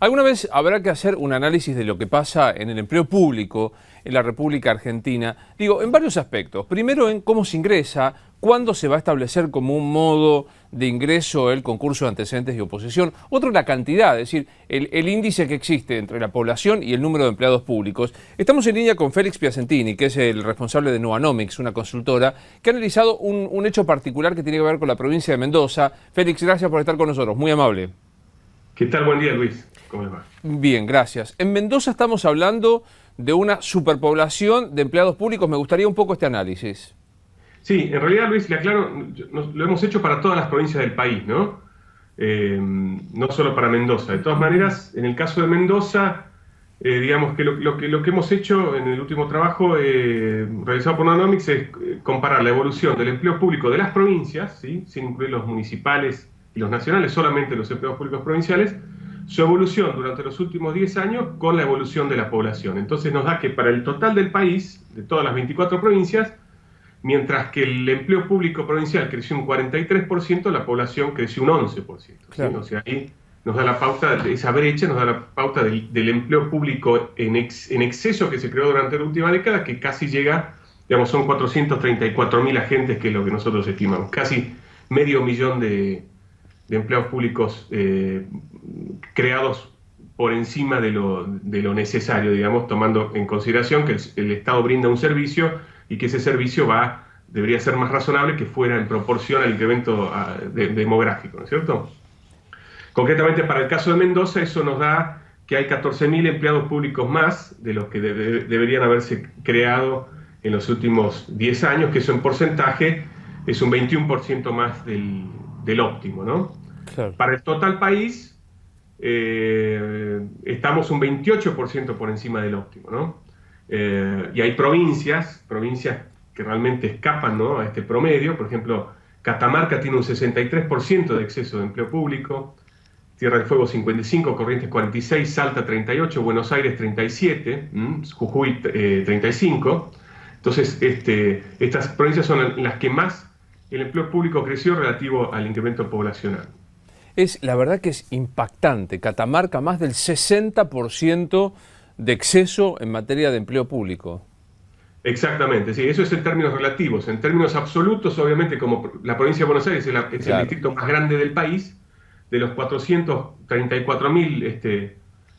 Alguna vez habrá que hacer un análisis de lo que pasa en el empleo público en la República Argentina, digo, en varios aspectos. Primero, en cómo se ingresa, cuándo se va a establecer como un modo de ingreso el concurso de antecedentes de oposición. Otro, la cantidad, es decir, el índice que existe entre la población y el número de empleados públicos. Estamos en línea con Félix Piacentini, que es el responsable de Nuanomics, una consultora, que ha analizado un hecho particular que tiene que ver con la provincia de Mendoza. Félix, gracias por estar con nosotros, muy amable. ¿Qué tal? Buen día, Luis. ¿Cómo les va? Bien, gracias. En Mendoza estamos hablando de una superpoblación de empleados públicos. Me gustaría un poco este análisis. Sí, en realidad, Luis, le aclaro, lo hemos hecho para todas las provincias del país, ¿no? No solo para Mendoza. De todas maneras, en el caso de Mendoza, digamos que lo que hemos hecho en el último trabajo realizado por Nuanomics es comparar la evolución del empleo público de las provincias, ¿sí?, sin incluir los municipales y los nacionales, solamente los empleados públicos provinciales, su evolución durante los últimos 10 años con la evolución de la población. Entonces nos da que para el total del país, de todas las 24 provincias, mientras que el empleo público provincial creció un 43%, la población creció un 11%. Claro. ¿Sí? O sea, ahí nos da la pauta, esa brecha nos da la pauta del empleo público en exceso que se creó durante la última década, que casi llega, digamos, son 434.000 agentes, que es lo que nosotros estimamos, casi 500.000 de empleados públicos creados por encima de lo necesario, digamos, tomando en consideración que el Estado brinda un servicio y que ese servicio debería ser más razonable que fuera en proporción al incremento demográfico, ¿no es cierto? Concretamente, para el caso de Mendoza, eso nos da que hay 14.000 empleados públicos más de los que deberían haberse creado en los últimos 10 años, que eso en porcentaje es un 21% más del óptimo, ¿no? Claro. Para el total país, estamos un 28% por encima del óptimo, ¿no? Y hay provincias que realmente escapan, ¿no?, a este promedio. Por ejemplo, Catamarca tiene un 63% de exceso de empleo público, Tierra del Fuego 55%, Corrientes 46%, Salta 38%, Buenos Aires 37%, Jujuy 35%. Entonces, estas provincias son las que más el empleo público creció relativo al incremento poblacional. La verdad que es impactante. Catamarca, más del 60% de exceso en materia de empleo público. Exactamente, sí, eso es en términos relativos. En términos absolutos, obviamente, como la provincia de Buenos Aires es claro, el distrito más grande del país, de los 434.000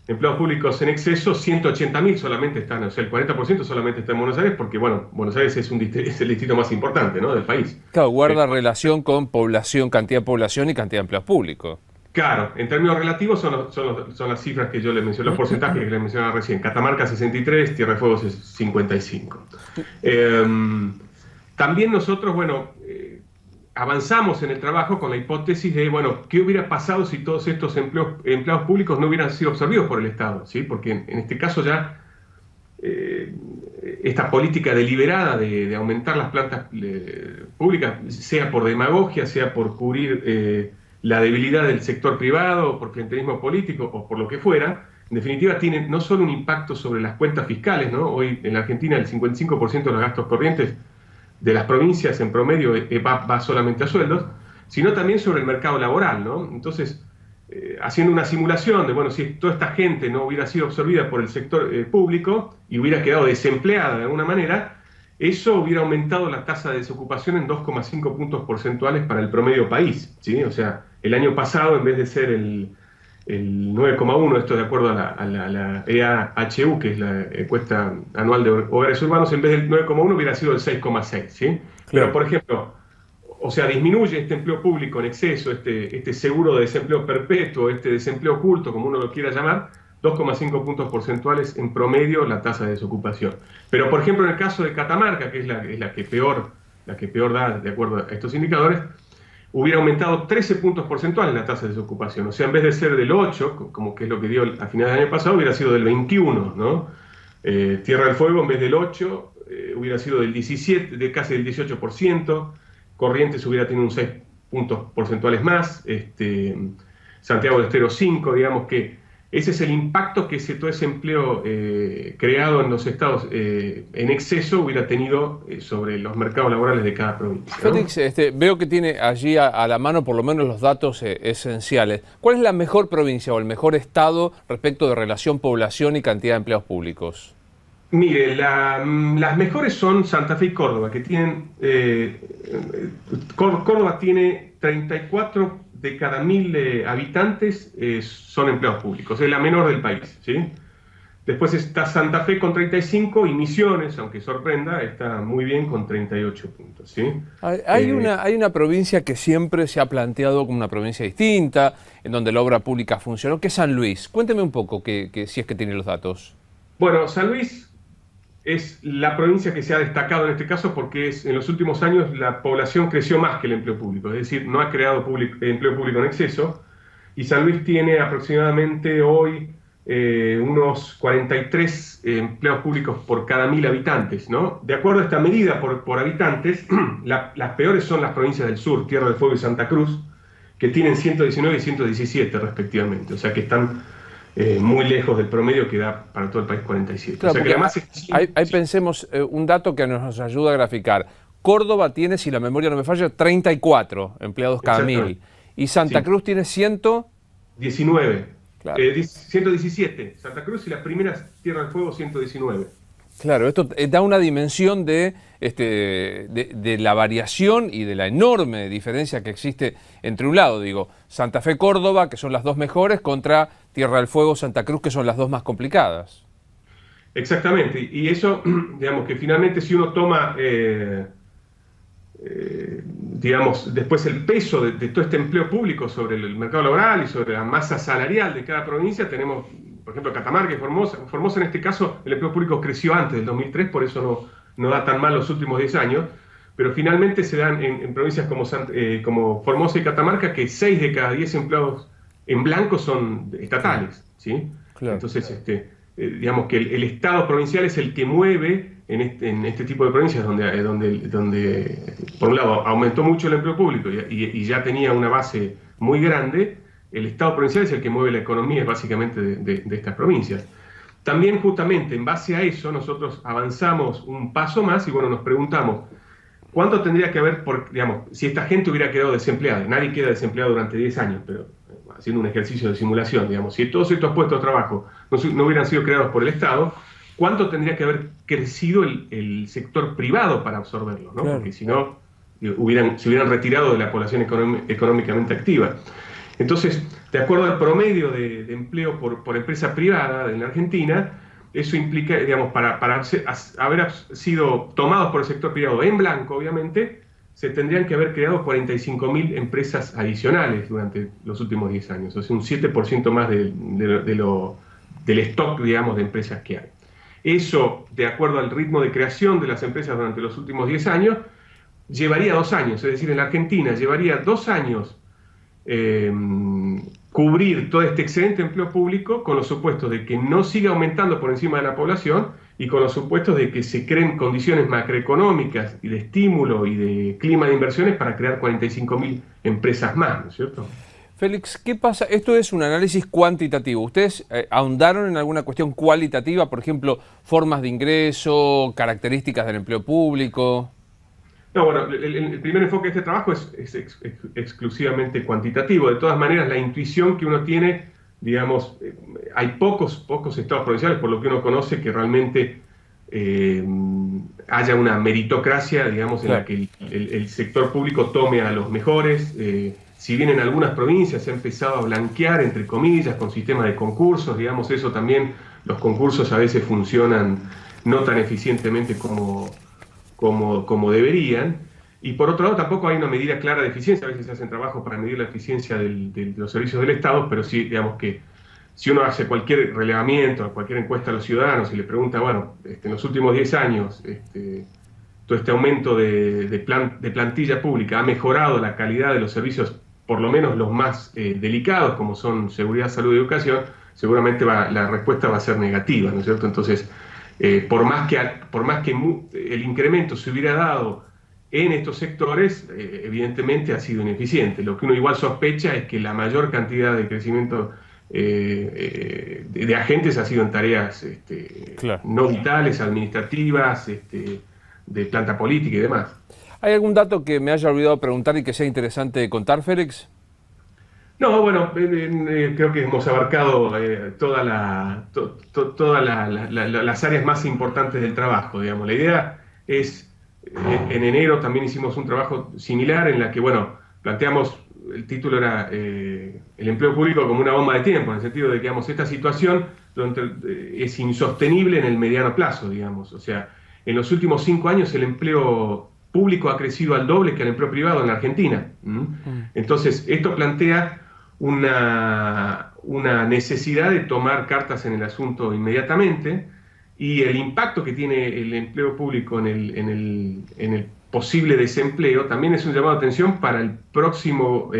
empleados públicos en exceso, 180.000 solamente están, o sea, el 40% solamente está en Buenos Aires, porque, bueno, Buenos Aires es el distrito más importante, ¿no?, del país. Claro, guarda relación con población, cantidad de población y cantidad de empleados públicos. Claro, en términos relativos son las cifras que yo le mencioné, los porcentajes que le mencionaba recién. Catamarca 63, Tierra del Fuego 55. También nosotros, bueno, avanzamos en el trabajo con la hipótesis de, bueno, ¿qué hubiera pasado si todos estos empleados públicos no hubieran sido absorbidos por el Estado? ¿Sí? Porque en este caso ya esta política deliberada de aumentar las plantas públicas, sea por demagogia, sea por cubrir la debilidad del sector privado, por clientelismo político o por lo que fuera, en definitiva tiene no solo un impacto sobre las cuentas fiscales, ¿no? Hoy en la Argentina el 55% de los gastos corrientes de las provincias en promedio va solamente a sueldos, sino también sobre el mercado laboral, ¿no? Entonces, haciendo una simulación de, bueno, si toda esta gente no hubiera sido absorbida por el sector público y hubiera quedado desempleada de alguna manera, eso hubiera aumentado la tasa de desocupación en 2,5 puntos porcentuales para el promedio país, ¿sí? O sea, el año pasado, en vez de ser el 9,1, esto de acuerdo a la EAHU, que es la encuesta anual de hogares urbanos, en vez del 9,1 hubiera sido el 6,6, ¿sí? Claro. Pero, por ejemplo, o sea, disminuye este empleo público en exceso, este seguro de desempleo perpetuo, este desempleo oculto, como uno lo quiera llamar, 2,5 puntos porcentuales en promedio la tasa de desocupación. Pero, por ejemplo, en el caso de Catamarca, que es la que peor da de acuerdo a estos indicadores, hubiera aumentado 13 puntos porcentuales la tasa de desocupación. O sea, en vez de ser del 8, como que es lo que dio a finales del año pasado, hubiera sido del 21, ¿no? Tierra del Fuego, en vez del 8, hubiera sido del 17, de casi del 18%. Corrientes hubiera tenido un 6 puntos porcentuales más. Santiago del Estero 5, digamos que ese es el impacto que todo ese empleo creado en los estados en exceso hubiera tenido sobre los mercados laborales de cada provincia, ¿no? Félix, veo que tiene allí a la mano por lo menos los datos esenciales. ¿Cuál es la mejor provincia o el mejor estado respecto de relación población y cantidad de empleados públicos? Mire, las mejores son Santa Fe y Córdoba, que tienen... Córdoba tiene 34 de cada 1000 habitantes son empleados públicos, es la menor del país, ¿sí? Después está Santa Fe con 35 y Misiones, aunque sorprenda, está muy bien con 38 puntos, ¿sí? Hay una provincia que siempre se ha planteado como una provincia distinta, en donde la obra pública funcionó, que es San Luis. Cuénteme un poco, si es que tiene los datos. Bueno, San Luis es la provincia que se ha destacado en este caso porque en los últimos años la población creció más que el empleo público, es decir, no ha creado empleo público en exceso, y San Luis tiene aproximadamente hoy unos 43 empleados públicos por cada 1000 habitantes, ¿no? De acuerdo a esta medida por habitantes, las peores son las provincias del sur, Tierra del Fuego y Santa Cruz, que tienen 119 y 117 respectivamente, o sea que están muy lejos del promedio que da para todo el país 47. Claro, o sea que además ahí pensemos un dato que nos ayuda a graficar. Córdoba tiene, si la memoria no me falla, 34 empleados cada 1000. Y Santa Cruz tiene 19. Claro. 117. Santa Cruz y las primeras Tierra del Fuego 119. Claro, esto da una dimensión de la variación y de la enorme diferencia que existe entre un lado, digo, Santa Fe, Córdoba, que son las dos mejores, contra Tierra del Fuego, Santa Cruz, que son las dos más complicadas. Exactamente, y eso, digamos, que finalmente si uno toma, digamos, después el peso de todo este empleo público sobre el mercado laboral y sobre la masa salarial de cada provincia, tenemos, por ejemplo, Catamarca y Formosa. Formosa, en este caso, el empleo público creció antes del 2003, por eso no da tan mal los últimos 10 años, pero finalmente se dan en provincias como Formosa y Catamarca que 6 de cada 10 empleados en blanco son estatales, ¿sí? Claro. Entonces, digamos que el Estado provincial es el que mueve en este tipo de provincias donde, por un lado, aumentó mucho el empleo público y ya tenía una base muy grande. El Estado provincial es el que mueve la economía básicamente de estas provincias. También justamente en base a eso nosotros avanzamos un paso más y bueno, nos preguntamos ¿cuánto tendría que haber, digamos, si esta gente hubiera quedado desempleada? Nadie queda desempleado durante 10 años, pero haciendo un ejercicio de simulación, digamos, si todos estos puestos de trabajo no hubieran sido creados por el Estado, ¿cuánto tendría que haber crecido el sector privado para absorberlo, ¿no? Claro. Porque si no, se hubieran retirado de la población económicamente activa. Entonces, de acuerdo al promedio de empleo por empresa privada en la Argentina, eso implica, digamos, para haber sido tomados por el sector privado en blanco, obviamente, se tendrían que haber creado 45.000 empresas adicionales durante los últimos 10 años, o sea, un 7% más del stock, digamos, de empresas que hay. Eso, de acuerdo al ritmo de creación de las empresas durante los últimos 10 años, llevaría 2 años, es decir, en la Argentina llevaría 2 años cubrir todo este excedente de empleo público con los supuestos de que no siga aumentando por encima de la población y con los supuestos de que se creen condiciones macroeconómicas y de estímulo y de clima de inversiones para crear 45.000 empresas más, ¿no es cierto? Félix, ¿qué pasa? Esto es un análisis cuantitativo. ¿Ustedes ahondaron en alguna cuestión cualitativa, por ejemplo, formas de ingreso, características del empleo público? No, bueno, el primer enfoque de este trabajo es exclusivamente cuantitativo. De todas maneras, la intuición que uno tiene, digamos, hay pocos estados provinciales, por lo que uno conoce, que realmente haya una meritocracia, digamos, en la que el sector público tome a los mejores. Si bien en algunas provincias se ha empezado a blanquear, entre comillas, con sistemas de concursos, digamos, eso también, los concursos a veces funcionan no tan eficientemente como deberían, y por otro lado tampoco hay una medida clara de eficiencia. A veces se hacen trabajos para medir la eficiencia de los servicios del Estado, pero sí, digamos que si uno hace cualquier relevamiento, cualquier encuesta a los ciudadanos y le pregunta, bueno, en los últimos 10 años, todo este aumento de plantilla pública ha mejorado la calidad de los servicios, por lo menos los más delicados, como son seguridad, salud y educación, seguramente la respuesta va a ser negativa, ¿no es cierto? Entonces, por más que el incremento se hubiera dado en estos sectores, evidentemente ha sido ineficiente. Lo que uno igual sospecha es que la mayor cantidad de crecimiento de agentes ha sido en tareas Claro. no vitales, administrativas, de planta política y demás. ¿Hay algún dato que me haya olvidado preguntar y que sea interesante contar, Félix? No, bueno, creo que hemos abarcado todas las áreas más importantes del trabajo, digamos. La idea es, en enero también hicimos un trabajo similar en la que, bueno, planteamos, el título era el empleo público como una bomba de tiempo, en el sentido de que, digamos, esta situación es insostenible en el mediano plazo, digamos. O sea, en los últimos 5 años el empleo público ha crecido al doble que el empleo privado en la Argentina. Entonces, esto plantea una necesidad de tomar cartas en el asunto inmediatamente, y el impacto que tiene el empleo público en el posible desempleo también es un llamado de atención para el próximo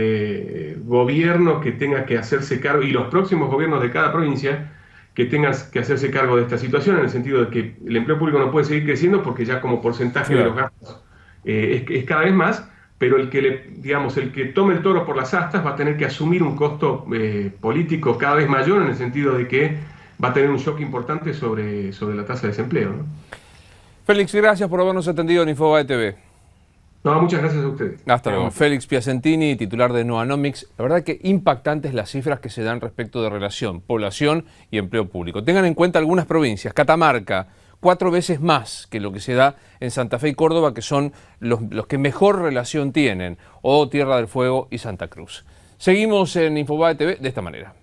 gobierno que tenga que hacerse cargo, y los próximos gobiernos de cada provincia que tengan que hacerse cargo de esta situación, en el sentido de que el empleo público no puede seguir creciendo porque ya como porcentaje de los gastos es cada vez más, pero el que tome el toro por las astas va a tener que asumir un costo político cada vez mayor, en el sentido de que va a tener un shock importante sobre la tasa de desempleo, ¿no? Félix, gracias por habernos atendido en Infobae TV. No, muchas gracias a ustedes. Hasta luego. Félix Piacentini, titular de Nuanomics. La verdad que impactantes las cifras que se dan respecto de relación, población y empleo público. Tengan en cuenta algunas provincias. Catamarca, 4 veces más que lo que se da en Santa Fe y Córdoba, que son los que mejor relación tienen, o Tierra del Fuego y Santa Cruz. Seguimos en Infobae TV de esta manera.